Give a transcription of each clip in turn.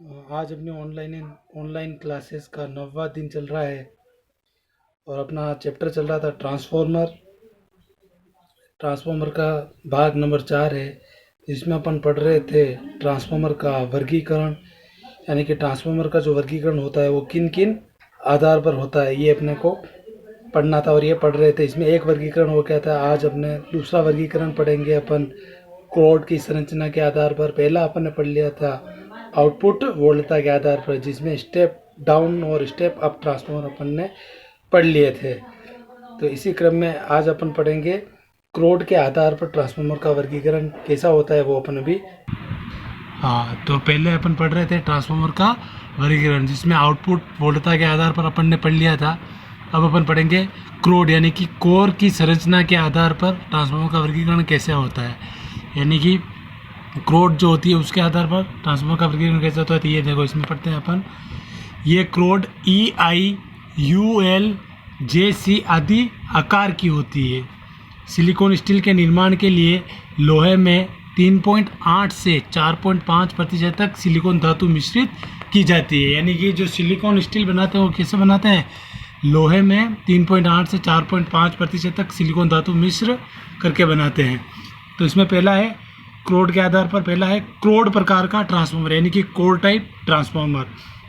आज अपने online classes का 9वां दिन चल रहा है और अपना चैप्टर चल रहा था ट्रांसफॉर्मर। ट्रांसफॉर्मर का भाग नंबर 4 है। इसमें अपन पढ़ रहे थे ट्रांसफॉर्मर का वर्गीकरण, यानी कि ट्रांसफॉर्मर का जो वर्गीकरण होता है वो किन किन आधार पर होता है, ये अपने को पढ़ना था और ये पढ़ रहे थे। इसमें एक वर्गीकरण हो गया था। आज अपने दूसरा वर्गीकरण पढ़ेंगे अपन कोड की संरचना के आधार पर। पहला अपन ने पढ़ लिया था आउटपुट वोल्टता के आधार पर, जिसमें स्टेप डाउन और स्टेप अप ट्रांसफॉर्मर अपन ने पढ़ लिए थे। तो इसी क्रम में आज अपन पढ़ेंगे क्रोड के आधार पर ट्रांसफॉर्मर का वर्गीकरण कैसा होता है, वो अपन अभी। हाँ, तो पहले अपन पढ़ रहे थे ट्रांसफॉर्मर का वर्गीकरण, जिसमें आउटपुट वोल्टता के आधार पर अपन ने पढ़ लिया था। अब अपन पढ़ेंगे क्रोड, यानी कि कोर की संरचना के आधार पर ट्रांसफॉर्मर का वर्गीकरण कैसे होता है, यानी कि क्रोड जो होती है उसके आधार पर ट्रांसफॉर्मर का वर्गीकरण कैसे होता है। तो ये देखो, इसमें पढ़ते हैं अपन। ये क्रोड EI, UL, JC आदि आकार की होती है। सिलिकॉन स्टील के निर्माण के लिए लोहे में 3.8 से 4.5% तक सिलिकॉन धातु मिश्रित की जाती है। यानी कि जो सिलिकॉन स्टील बनाते हैं वो कैसे बनाते हैं, लोहे में 3.8 से 4.5% तक सिलिकॉन धातु मिश्र करके बनाते हैं। तो इसमें पहला है क्रोड के आधार पर, पहला है क्रोड प्रकार का ट्रांसफॉर्मर, यानी कि कोर टाइप ट्रांसफॉर्मर।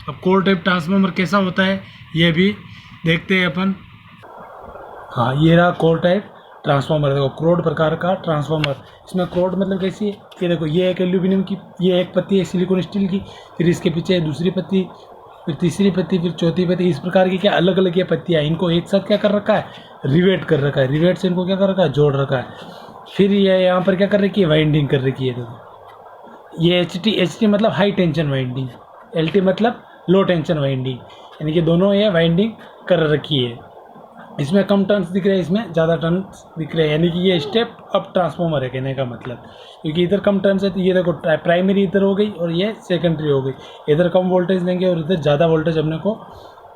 अब कोर टाइप ट्रांसफॉर्मर कैसा होता है ये भी देखते हैं अपन। हाँ, ये रहा कोर टाइप ट्रांसफॉर्मर। देखो, क्रोड प्रकार का ट्रांसफॉर्मर। इसमें क्रोड मतलब कैसी है, ये देखो, ये एक एल्यूमिनियम की, ये एक पत्ती है सिलिकॉन स्टील की, फिर इसके पीछे दूसरी पत्ती, फिर तीसरी पत्ती, फिर चौथी पत्ती। इस प्रकार की क्या अलग अलग ये पत्तियाँ, इनको एक साथ क्या कर रखा है, रिवेट कर रखा है। रिवेट से इनको क्या कर रखा है, जोड़ रखा है। फिर ये यहाँ पर क्या कर रखी है, वाइंडिंग कर रखी है। देखो, ये एच टी मतलब हाई टेंशन वाइंडिंग, LT मतलब लो टेंशन वाइंडिंग, यानी कि दोनों ये वाइंडिंग कर रखी है। इसमें कम टर्न्स दिख रहे हैं, इसमें ज़्यादा टर्न्स दिख रहे हैं, यानी कि ये स्टेप अप ट्रांसफॉर्मर है कहने का मतलब। क्योंकि इधर कम टर्न्स है तो ये देखो प्राइमरी इधर हो गई और ये सेकेंडरी हो गई। इधर कम वोल्टेज देंगे और इधर ज़्यादा वोल्टेज अपने को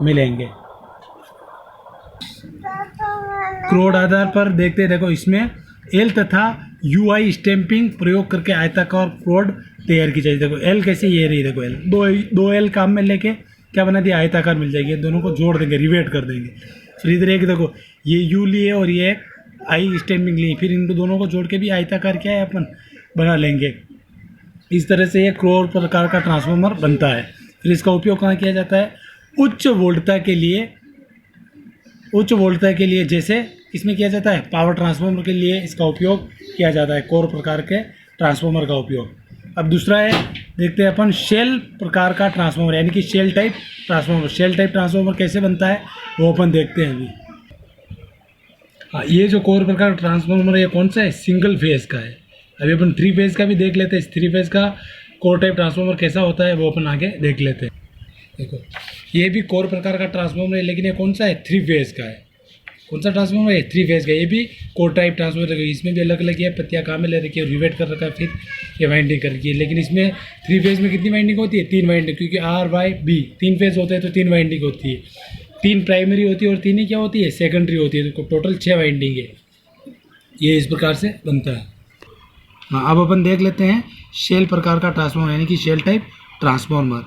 मिलेंगे। क्रोड आधार पर देखते हैं। देखो, इसमें एल तथा UI स्टैंपिंग प्रयोग करके आयताकार क्रोड तैयार की जाएगी। देखो एल कैसे, ये रही, देखो एल, दो एल काम में लेके क्या बना दिया, आयताकार मिल जाएगी। दोनों को जोड़ देंगे, रिवेट कर देंगे। फिर इधर एक देखो, ये U लिए और ये एक I स्टैंपिंग लिए, फिर इन दोनों को जोड़ के भी आयताकार क्या है अपन बना लेंगे। इस तरह से ये क्रोड प्रकार का ट्रांसफॉर्मर बनता है। फिर इसका उपयोग कहाँ किया जाता है, उच्च वोल्टता के लिए जैसे इसमें किया जाता है, पावर ट्रांसफार्मर के लिए इसका उपयोग किया जाता है, कोर प्रकार के ट्रांसफार्मर का उपयोग। अब दूसरा है, देखते हैं अपन शेल प्रकार का ट्रांसफार्मर, यानी कि shell type transformer. Shell type transformer कैसे बनता है वो अपन देखते हैं अभी। हाँ, ये जो कोर प्रकार का ट्रांसफार्मर है ये कौन सा है, सिंगल फेज का है। अभी अपन 3 फेज का भी देख लेते हैं। 3 फेज का कोर टाइप ट्रांसफार्मर कैसा होता है वो अपन आगे देख लेते हैं। देखो, ये भी कोर प्रकार का ट्रांसफार्मर है, लेकिन ये कौन सा है, 3 फेज का है। कौन सा ट्रांसफार्मर है, 3 फेज का। ये भी कोर टाइप ट्रांसफार्मर है। इसमें भी अलग अलग ये पत्तियाँ काम में ले रखी है, रिवेट कर रखा है, फिर ये वाइंडिंग कर रखी है। लेकिन इसमें 3 फेज में कितनी वाइंडिंग होती है, 3 वाइंडिंग, क्योंकि RYB 3 फेज होते हैं तो 3 वाइंडिंग होती है। 3 प्राइमरी होती है और 3 ही क्या होती है, सेकेंडरी होती है। तो टोटल 6 वाइंडिंग है। ये इस प्रकार से बनता है। हाँ, अब अपन देख लेते हैं शेल प्रकार का ट्रांसफार्मर, यानी कि शेल टाइप ट्रांसफार्मर।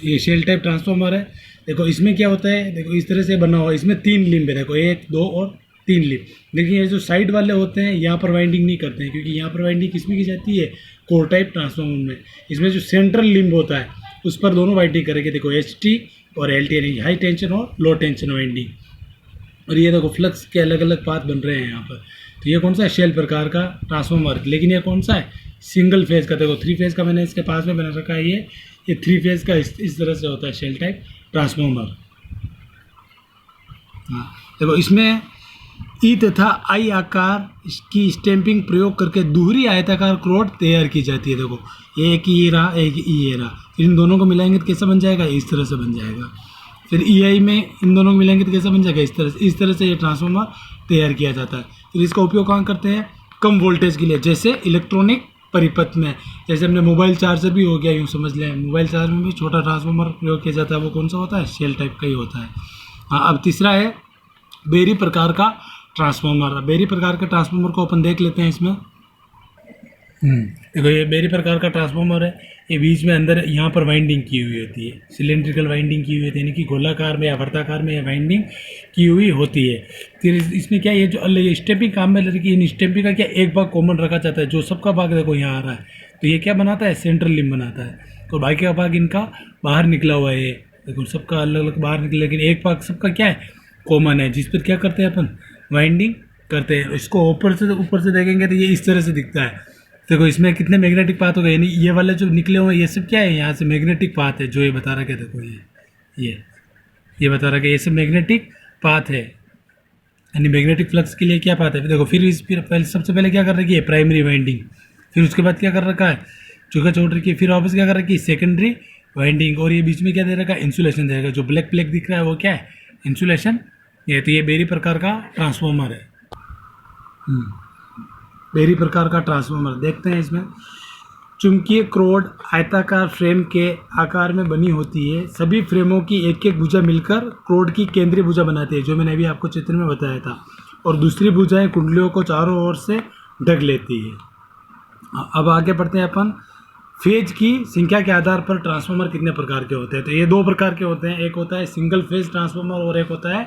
ये शेल टाइप ट्रांसफार्मर है। देखो, इसमें क्या होता है, देखो इस तरह से बना हुआ है। इसमें 3 लिम्ब है, देखो 1, 2 और 3 लिम्ब। लेकिन ये जो साइड वाले होते हैं यहाँ पर वाइंडिंग नहीं करते हैं, क्योंकि यहाँ पर वाइंडिंग किसमें की जाती है, कोर टाइप ट्रांसफार्मर में। इसमें जो सेंट्रल लिम्ब होता है उस पर दोनों वाइंडिंग करेंगे। देखो HT और LT, यानी हाई टेंशन और लो टेंशन वाइंडिंग। और ये देखो फ्लक्स के अलग अलग पाथ बन रहे हैं यहाँ पर। तो ये कौन सा है, शेल प्रकार का ट्रांसफार्मर। लेकिन ये कौन सा है, सिंगल फेज का। देखो 3 फेज का मैंने इसके पास में बना रखा है। ये 3 फेज का इस तरह से होता है शेल टाइप ट्रांसफार्मर। हाँ, देखो इसमें E तथा I आकार की स्टैंपिंग प्रयोग करके दोहरी आयताकार क्रोड तैयार की जाती है। देखो एक ये रहा, एक ये रहा, फिर इन दोनों को मिलाएंगे तो कैसा बन जाएगा, इस तरह से बन जाएगा। फिर EI में इन दोनों को मिलाएंगे तो कैसा बन जाएगा, इस तरह से ये ट्रांसफार्मर तैयार किया जाता है। फिर इसका उपयोग कहाँ करते हैं, कम वोल्टेज के लिए, जैसे इलेक्ट्रॉनिक परिपथ में। जैसे हमने मोबाइल चार्जर भी हो गया, यूँ समझ लें, मोबाइल चार्जर में भी छोटा ट्रांसफार्मर प्रयोग किया जाता है। वो कौन सा होता है, शेल टाइप का ही होता है। हाँ, अब तीसरा है बेरी प्रकार का ट्रांसफार्मर। बेरी प्रकार के ट्रांसफार्मर को अपन देख लेते हैं। इसमें देखो ये बेरी प्रकार का ट्रांसफार्मर है। ये बीच में अंदर यहाँ पर वाइंडिंग की हुई होती है, सिलेंड्रिकल वाइंडिंग की हुई होती है, यानी कि गोलाकार में या वर्ताकार में वाइंडिंग की हुई होती है। फिर इसमें क्या है, ये जो ये स्टेपिंग काम में लगी, इन स्टेपिंग का क्या एक भाग कॉमन रखा जाता है, जो सबका भाग देखो यहाँ आ रहा है, तो ये क्या बनाता है, सेंट्रल लिम्ब बनाता है। तो बाकी का भाग इनका बाहर निकला हुआ है, देखो सबका अलग अलग बाहर निकले, लेकिन एक भाग सबका क्या है, कॉमन है, जिस पर क्या करते हैं अपन, वाइंडिंग करते हैं। इसको ऊपर से देखेंगे तो ये इस तरह से दिखता है। देखो इसमें कितने मैग्नेटिक पाथ हो गए, यानी ये वाले जो निकले हुए हैं ये सब क्या है, यहाँ से मैग्नेटिक पाथ है, जो ये बता रहा है। देखो ये बता रहा है कि ये सब मैग्नेटिक पाथ है, यानी मैग्नेटिक फ्लक्स के लिए क्या पाथ है। देखो फिर पहले सबसे पहले क्या कर रखी है, प्राइमरी वाइंडिंग। फिर उसके बाद क्या कर रखा है, चौका छोड़ रखी है। फिर वापस क्या कर रखी है, सेकेंडरी वाइंडिंग। और ये बीच में क्या दे रखा है, इंसुलेशन दे रखा है। जो ब्लैक ब्लैक दिख रहा है वो क्या है, इंसुलेशन। ये तो ये बेरी प्रकार का ट्रांसफॉर्मर है। बेरी प्रकार का ट्रांसफार्मर देखते हैं। इसमें चुंबकीय क्रोड आयताकार फ्रेम के आकार में बनी होती है। सभी फ्रेमों की एक एक भुजा मिलकर क्रोड की केंद्रीय भुजा बनाती है, जो मैंने अभी आपको चित्र में बताया था। और दूसरी भुजाएं कुंडलियों को चारों ओर से ढक लेती है। अब आगे बढ़ते हैं अपन। फेज की संख्या के आधार पर ट्रांसफार्मर कितने प्रकार के होते हैं, तो ये दो प्रकार के होते हैं। एक होता है सिंगल फेज ट्रांसफार्मर और एक होता है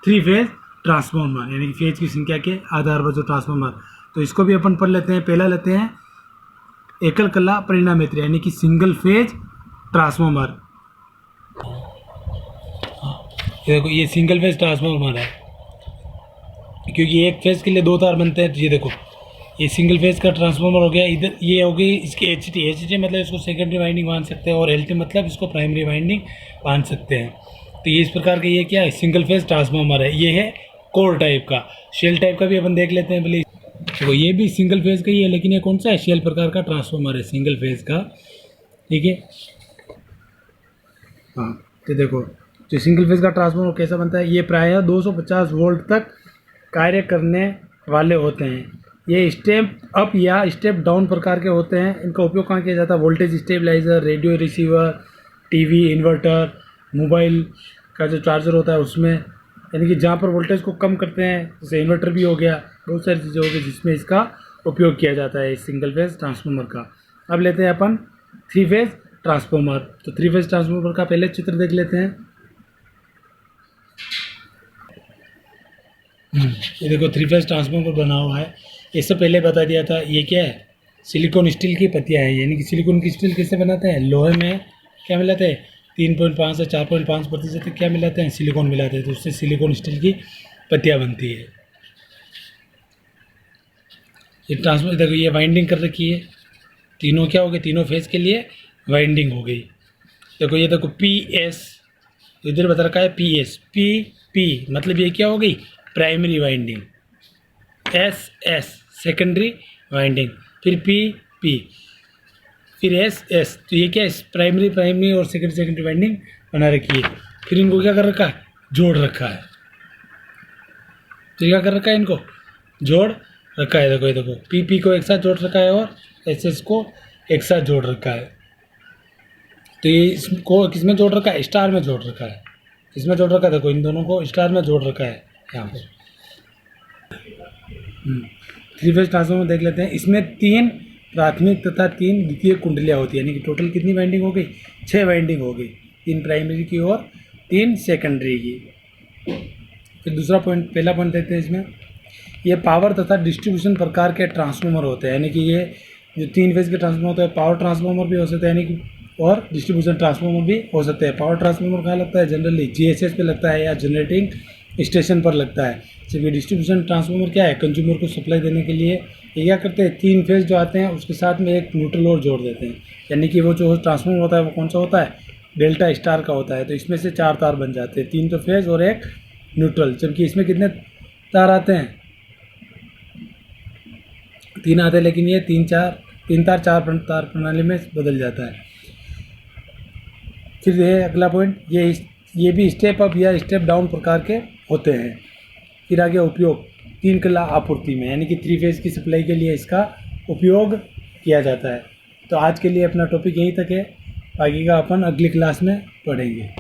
3 फेज ट्रांसफार्मर, यानी कि फेज की संख्या के आधार पर जो ट्रांसफार्मर। तो इसको भी अपन पढ़ लेते हैं। पहला लेते हैं एकल कला परिणामित्र, यानी कि सिंगल फेज ट्रांसफार्मर। देखो ये सिंगल फेज ट्रांसफार्मर है, क्योंकि एक फेज के लिए 2 तार बनते हैं। तो ये देखो ये सिंगल फेज का ट्रांसफार्मर हो गया। इधर ये हो गई इसकी एच टी मतलब इसको सेकेंडरी वाइंडिंग मान सकते हैं, और एल टी मतलब इसको प्राइमरी वाइंडिंग मान सकते हैं। तो ये इस प्रकार का ये क्या है, सिंगल फेज ट्रांसफार्मर है। ये है कोर टाइप का। शेल टाइप का भी अपन देख लेते हैं प्लीज। तो ये भी सिंगल फेज का ही है, लेकिन ये कौन सा है, शेल प्रकार का ट्रांसफार्मर है, सिंगल फेज का। ठीक है, हाँ। तो देखो जो सिंगल फेज का ट्रांसफार्मर कैसा बनता है, ये प्रायः 250 वोल्ट तक कार्य करने वाले होते हैं। ये स्टेप अप या स्टेप डाउन प्रकार के होते हैं। इनका उपयोग कहाँ किया जाता है, voltage stabiliser, radio receiver, TV, inverter, mobile का जो चार्जर होता है उसमें, यानी कि जहाँ पर वोल्टेज को कम करते हैं, जैसे इन्वर्टर भी हो गया, बहुत सारी चीज़ें हो गई जिसमें इसका उपयोग किया जाता है, इस सिंगल फेज ट्रांसफार्मर का। अब लेते हैं अपन 3 फेज ट्रांसफार्मर। तो 3 फेज ट्रांसफार्मर का पहले चित्र देख लेते हैं। ये देखो 3 फेज ट्रांसफार्मर बना हुआ है। इससे पहले बता दिया था, ये क्या है, सिलिकॉन स्टील की पत्तियाँ हैं। यानी कि सिलिकॉन की स्टील कैसे बनाते हैं, लोहे में क्या मिलाते हैं, 3.5 से 4.5% तक क्या मिलाते हैं, सिलिकॉन मिलाते हैं। तो उससे सिलिकॉन स्टील की पत्तियाँ बनती है। ये ट्रांसफार्मर देखो ये वाइंडिंग कर रखी है, तीनों क्या हो गए, तीनों फेज के लिए वाइंडिंग हो गई। देखो ये देखो PS, इधर बता रखा है PS, P मतलब ये क्या हो गई, primary winding. SS secondary winding, फिर P फिर S। तो ये क्या है, प्राइमरी और सेकेंडरी वाइंडिंग बना रखी है। फिर इनको क्या कर रखा है, जोड़ रखा है। तो क्या कर रखा है, इनको जोड़ रखा है। देखो ये देखो PP को एक साथ जोड़ रखा है और SS को एक साथ जोड़ रखा है। तो ये इसको किस में जोड़ रखा है, स्टार में जोड़ रखा है। किसमें जोड़ रखा है, देखो इन दोनों को स्टार में जोड़ रखा है यहाँ पर। 3 फेज ट्रांसफार्मर देख लेते हैं। इसमें 3 प्राथमिक तथा 3 द्वितीय कुंडलियाँ होती है, यानी कि टोटल कितनी वाइंडिंग हो गई, 6 वाइंडिंग हो गई, 3 प्राइमरी की और 3 सेकेंडरी की। फिर दूसरा पॉइंट, पहला पॉइंट देखते हैं इसमें, ये पावर तथा डिस्ट्रीब्यूशन प्रकार के ट्रांसफार्मर होते हैं। यानी कि ये जो 3 फेज के ट्रांसफार्मर होते हैं, पावर ट्रांसफार्मर भी हो सकते हैं, यानी कि और डिस्ट्रीब्यूशन ट्रांसफार्मर भी हो सकते हैं। पावर ट्रांसफार्मर कहाँ लगता है, जनरली GSS पे लगता है या जनरेटिंग स्टेशन पर लगता है। जबकि डिस्ट्रीब्यूशन ट्रांसफार्मर क्या है, कंज्यूमर को सप्लाई देने के लिए ये क्या करते हैं, 3 फेज जो आते हैं उसके साथ में एक न्यूट्रल और जोड़ देते हैं। यानी कि वो जो ट्रांसफार्मर होता है वो कौन सा होता है, डेल्टा स्टार का होता है। तो इसमें से 4 तार बन जाते हैं, 3 तो फेज और 1 न्यूट्रल। जबकि इसमें कितने तार आते हैं, 3 आते हैं, लेकिन ये 3 तार 4 तार प्रणाली में बदल जाता है। फिर ये अगला पॉइंट, ये भी स्टेप अप या स्टेप डाउन प्रकार के होते हैं। फिर आगे उपयोग 3 कला आपूर्ति में, यानी कि 3 फेज की सप्लाई के लिए इसका उपयोग किया जाता है। तो आज के लिए अपना टॉपिक यहीं तक है, बाकी का अपन अगली क्लास में पढ़ेंगे।